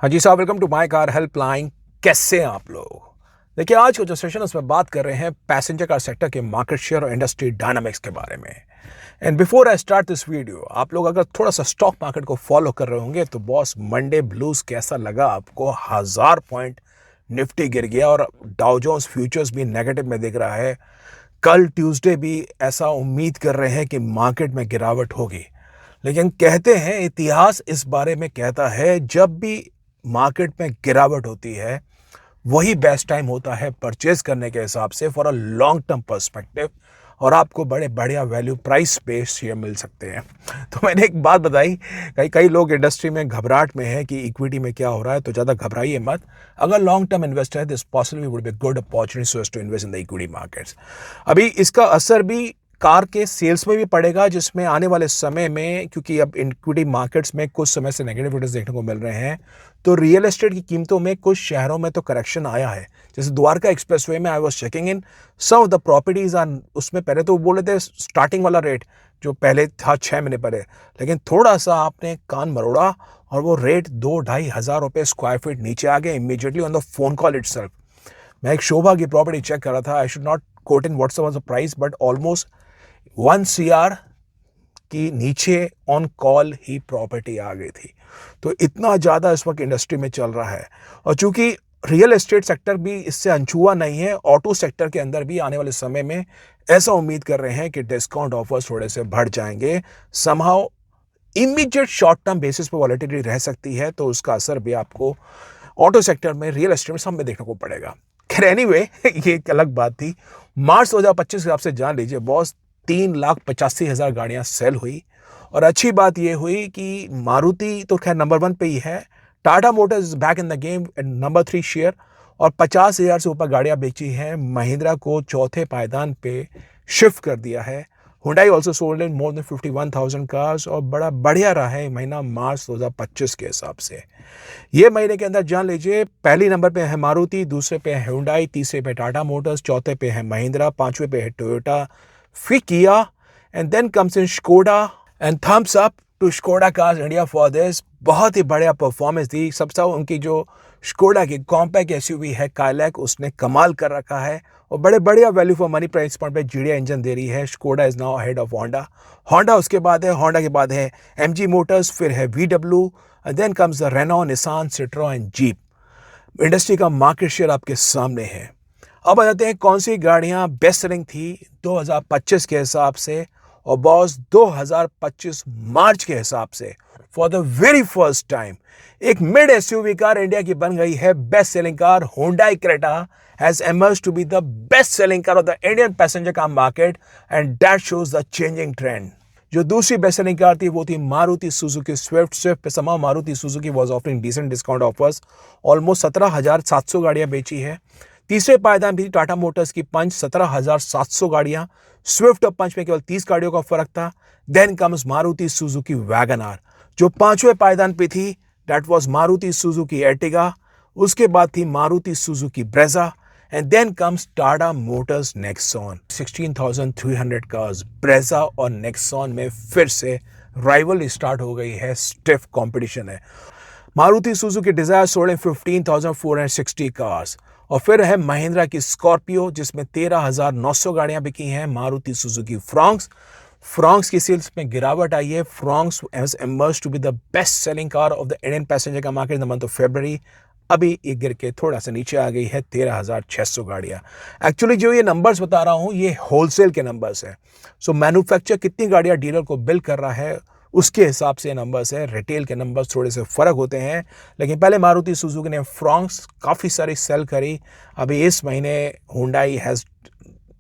हाँ जी साहब, welcome to my car helpline. कैसे हैं आप लोग? देखिए, आज का जो सेशन है उसमें बात कर रहे हैं पैसेंजर कार सेक्टर के मार्केट शेयर और इंडस्ट्री डायनामिक्स के बारे में। And before I start this video, आप लोग अगर थोड़ा सा स्टॉक मार्केट को फॉलो कर रहे होंगे तो बॉस, मंडे ब्लूज कैसा लगा आपको? 1000 पॉइंट निफ्टी गिर गया और डाउ जोन्स फ्यूचर्स भी नेगेटिव में दिख रहा है। कल ट्यूसडे भी ऐसा उम्मीद कर रहे हैं कि मार्केट में गिरावट होगी, लेकिन कहते हैं इतिहास इस बारे में कहता है जब भी मार्केट में गिरावट होती है वही बेस्ट टाइम होता है परचेज करने के हिसाब से for a long term perspective, और आपको बड़े बढ़िया वैल्यू प्राइस पे शेयर मिल सकते हैं। तो मैंने एक बात बताई, कई कई लोग इंडस्ट्री में घबराहट में है कि इक्विटी में क्या हो रहा है, तो ज़्यादा घबराइए मत। अगर लॉन्ग टर्म इन्वेस्टर है, this possibly would be good opportunity to invest in the equity markets. अभी इसका असर भी कार के सेल्स में भी पड़ेगा, जिसमें आने वाले समय में, क्योंकि अब इक्विटी मार्केट्स में कुछ समय से नेगेटिव रिटर्न्स देखने को मिल रहे हैं, तो रियल एस्टेट की कीमतों में कुछ शहरों में तो करेक्शन आया है। जैसे द्वारका एक्सप्रेसवे में I was checking in some of the properties are, उसमें पहले तो वो बोले थे स्टार्टिंग वाला रेट जो पहले था 6 महीने पहले, लेकिन थोड़ा सा आपने कान मरोड़ा और वो रेट 2-2.5 हज़ार रुपये स्क्वायर फीट नीचे आ गए immediately on the phone call itself. मैं एक शोभा की प्रॉपर्टी चेक कर रहा था, I should not quote in what's was the price, but almost 1 CR की नीचे ऑन कॉल ही प्रॉपर्टी आ गई थी। तो इतना ज़्यादा इस वक्त इंडस्ट्री में चल रहा है। और चूंकि रियल एस्टेट सेक्टर भी इससे अनछुआ नहीं है, ऑटो सेक्टर के अंदर भी आने वाले समय में ऐसा उम्मीद कर रहे हैं कि डिस्काउंट ऑफर्स थोड़े से बढ़ जाएंगे। Somehow immediate short term basis पे वॉलेटिलिटी रह सकती है, तो उसका असर भी आपको ऑटो सेक्टर में, रियल एस्टेट में, सब में देखने को पड़ेगा। खैर एनीवे, ये एक अलग बात थी। मार्च 2025 के हिसाब से जान लीजिए बॉस, 3,85,000 गाड़ियां सेल हुई। और अच्छी बात यह हुई कि मारुति तो खैर नंबर 1 पे ही है, Tata Motors is back in the game at number 3 share, और 50,000 से ऊपर गाड़ियां बेची हैं। महिंद्रा को चौथे पायदान पे शिफ्ट कर दिया है। Hyundai also sold in more than 51,000 cars, और बड़ा बढ़िया रहा है महीना मार्च 2025 के हिसाब से। ये महीने के अंदर जान लीजिए, पहली नंबर पे है मारुति, दूसरे पे है हुंडई, तीसरे पे टाटा मोटर्स, चौथे पे है महिंद्रा, पांचवे पे है टोयोटा, फिर Kia, and then comes in Skoda. And thumbs up to Skoda cars India for this. बहुत ही बढ़िया परफॉर्मेंस दी। सबसे उनकी जो स्कोडा की कॉम्पैक्ट एसयूवी है काइलैक, उसने कमाल कर रखा है और बड़े बढ़िया value for money price point पे जीडिया इंजन दे रही है। Skoda is now ahead of Honda. Honda उसके बाद है, होंडा के बाद है एमजी मोटर्स, फिर है VW, and then comes the Renault, Nissan, Citroen and Jeep. Industry का मार्केट शेयर आपके सामने है। अब आ जाते हैं कौन सी गाड़ियां बेस्ट सेलिंग थी 2025 के हिसाब से। और बॉस, 2025 मार्च के हिसाब से for the very first time एक मिड एसयूवी कार इंडिया की बन गई है best selling car. Hyundai Creta has emerged to be the best selling car of the Indian passenger car market, and that shows the changing trend. जो दूसरी best selling car थी वो थी Maruti Suzuki Swift. Swift पे समा Maruti Suzuki was offering decent discount offers, almost 17,700 गाड़ियां बेची है। तीसरे पायदान भी टाटा मोटर्स की पंच, 17,700 गाड़ियां। स्विफ्ट और पंच में केवल 30 गाड़ियों का फर्क था। Then comes Maruti Suzuki Wagon R, जो पांचवें पायदान पे थी, that was Maruti Suzuki Ertiga. उसके बाद थी Maruti Suzuki Brezza, and then comes Tata Motors Nexon. 16,300 cars Brezza और नेक्सॉन में फिर से राइवल स्टार्ट हो गई है, स्टिफ कंपटीशन है। Maruti Suzuki Dzire sold 15,460 cars, और फिर है महिंद्रा की स्कॉर्पियो जिसमें 13,900 गाड़ियां बिकी हैं। मारुति सुजुकी फ्रॉन्क्स की सेल्स में गिरावट आई है। Fronx has emerged to be the best selling car of the Indian passenger का market in the month of February. अभी ये गिर के थोड़ा सा नीचे आ गई है, 13,600 गाड़ियां। एक्चुअली जो ये नंबर्स बता रहा हूं ये होलसेल के नंबर्स है। सो मैन्युफैक्चर कितनी गाड़ियां डीलर को बिल कर रहा है उसके हिसाब से नंबर्स है। रिटेल के नंबर्स थोड़े से फर्क होते हैं, लेकिन पहले मारुति सुजुकी ने फ्रॉन्क्स काफ़ी सारी सेल करी। अभी इस महीने हुंडई हैज़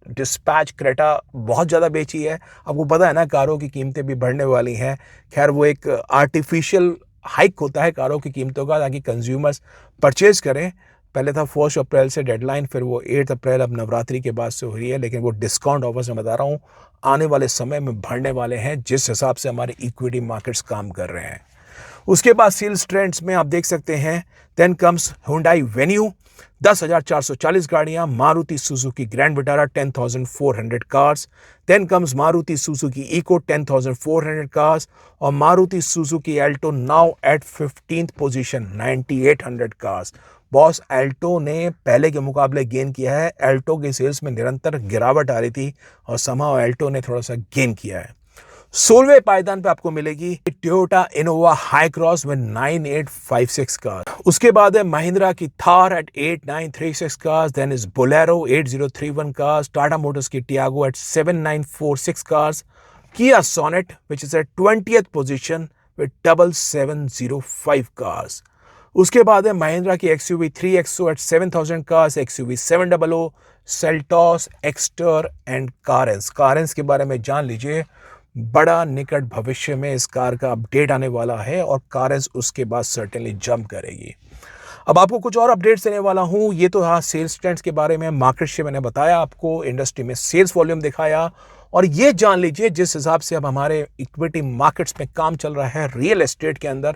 डिस्पैच क्रेटा बहुत ज़्यादा बेची है। आपको पता है ना, कारों की कीमतें भी बढ़ने वाली हैं। खैर वो एक आर्टिफिशियल हाइक होता है कारों की कीमतों का, ताकि कंज्यूमर्स परचेज करें। पहले था 1 अप्रैल से डेडलाइन, फिर वो 8 अप्रैल अब नवरात्रि के बाद से हो रही है, लेकिन वो डिस्काउंट ऑफर्स मैं बता रहा हूँ आने वाले समय में बढ़ने वाले हैं, जिस हिसाब से हमारे इक्विटी मार्केट्स काम कर रहे हैं। उसके बाद सेल्स ट्रेंड्स में आप देख सकते हैं, देन कम्स Hyundai Venue, 10,440 गाड़ियां, Maruti Suzuki Grand Vitara 10,400 cars, then comes Maruti Suzuki Eeco 10,400 cars और Maruti Suzuki Alto now at 15th position 9,800 cars. Boss Alto ने पहले के मुकाबले गेन किया है। एल्टो के सेल्स में निरंतर गिरावट आ रही थी और समहाउ एल्टो ने थोड़ा सा गेन किया है। 16वें पायदान पे आपको मिलेगी Toyota Innova Hycross with 9856 car. उसके बाद है महिंद्रा की Thar at 8936 cars, then is Bolero 8031 cars, Tata Motors की Tiago at 7946 cars, Kia Sonet which is at 20th position with 7705 cars. उसके बाद है महिंद्रा की XUV 3XO at 7000 cars, XUV 700, Seltos, Exter and Carens. Carens के बारे में जान लीजिए, बड़ा निकट भविष्य में इस कार का अपडेट आने वाला है और कारेंस उसके बाद सर्टेनली जंप करेगी। अब आपको कुछ और अपडेट्स देने वाला हूं। ये तो हाँ सेल्स ट्रेंड्स के बारे में, मार्केट शेयर मैंने बताया आपको, इंडस्ट्री में सेल्स वॉल्यूम दिखाया और ये जान लीजिए जिस हिसाब से अब हमारे इक्विटी मार्केट्स में काम चल रहा है, रियल एस्टेट के अंदर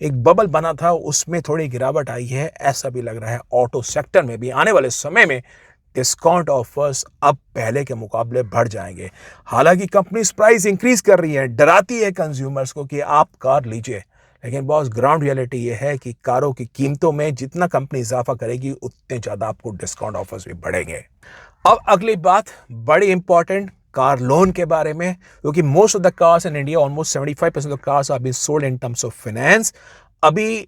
एक बबल बना था उसमें थोड़ी गिरावट आई है, ऐसा भी लग रहा है ऑटो सेक्टर में भी आने वाले समय में डिस्काउंट ऑफर्स अब पहले के मुकाबले बढ़ जाएंगे। हालांकि कंपनीज प्राइस इंक्रीज कर रही है, डराती है कंज्यूमर्स को कि आप कार लीजिए, लेकिन बॉस ग्राउंड रियलिटी ये है कि कारों की कीमतों में जितना कंपनी इजाफा करेगी उतने ज्यादा आपको डिस्काउंट ऑफर्स भी बढ़ेंगे। अब अगली बात बड़ी इंपॉर्टेंट, कार लोन के बारे में, क्योंकि most of the cars in India, almost 75% of cars are being sold in terms of finance. अभी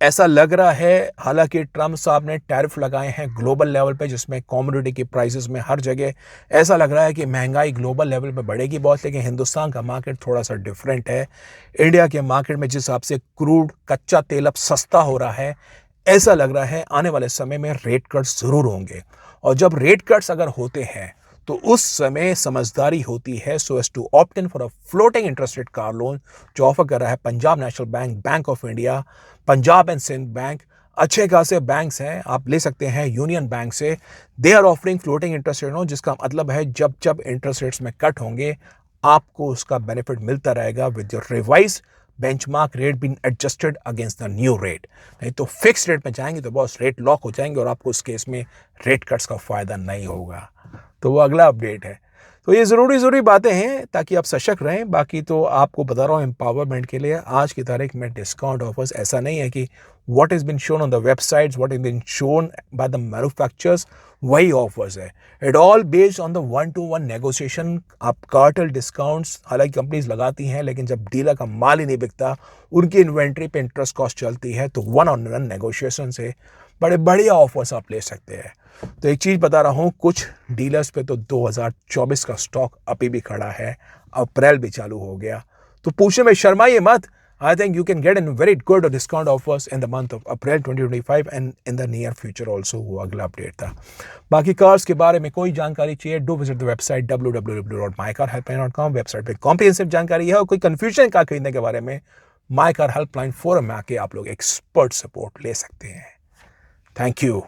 ऐसा लग रहा है, हालांकि ट्रम्प साहब ने टैरिफ लगाए हैं ग्लोबल लेवल पे जिसमें कमोडिटी की प्राइसेस में हर जगह ऐसा लग रहा है कि महंगाई ग्लोबल लेवल पे बढ़ेगी बहुत, लेकिन हिंदुस्तान का मार्केट थोड़ा सा डिफरेंट है। इंडिया के मार्केट में जिस हिसाब से क्रूड कच्चा तेल अब सस्ता हो रहा है, ऐसा लग रहा है आने वाले समय में रेट कट्स जरूर होंगे और जब रेट कट्स अगर होते हैं तो उस समय समझदारी होती है so as to opt in for a floating interest rate car loan जो ऑफर कर रहा है Punjab National Bank, Bank of India, Punjab and Sindh Bank. अच्छे खासे बैंक्स हैं, आप ले सकते हैं यूनियन बैंक से। They are offering floating interest rate loan, जिसका मतलब है जब जब इंटरेस्ट रेट्स में कट होंगे आपको उसका बेनिफिट मिलता रहेगा with your revise benchmark rate being adjusted against the new rate. नहीं तो फिक्स रेट में जाएंगे तो बॉस रेट लॉक हो जाएंगे और आपको उस केस में रेट कट्स का फायदा नहीं होगा। तो वो अगला अपडेट है। तो ये ज़रूरी बातें हैं ताकि आप सशक्त रहें। बाकी तो आपको बता रहा हूँ एम्पावरमेंट के लिए आज की तारीख में डिस्काउंट ऑफर्स ऐसा नहीं है कि what is been shown on the websites, what is been shown by the manufacturers वही ऑफर्स है। It all based on the 1-to-1 negotiation. आप कार्टेल डिस्काउंट्स हालांकि कंपनीज लगाती हैं, लेकिन जब डीलर का माल ही नहीं बिकता, उनकी इन्वेंट्री पे इंटरेस्ट कॉस्ट चलती है, तो 1-on-1 नेगोशिएशन से बड़े बढ़िया ऑफर्स आप ले सकते हैं। तो एक चीज़ बता रहा हूँ, कुछ डीलर्स पे तो 2024 का स्टॉक अभी भी खड़ा है, अप्रैल भी चालू हो गया, तो पूछने में शर्माइए मत। I think you can get in very good discount offers in the month of April 2025 and in the near future also। वो अगला अपडेट था। बाकी कार्स के बारे में कोई जानकारी चाहिए, do visit the website www.mycarhelpline.com। Website पे कॉम्प्रिहेंसिव जानकारी है और कोई कंफ्यूजन कार खरीदने के बारे में माई कार हेल्पलाइन फोरम में आके आप लोग एक्सपर्ट सपोर्ट ले सकते हैं। Thank you.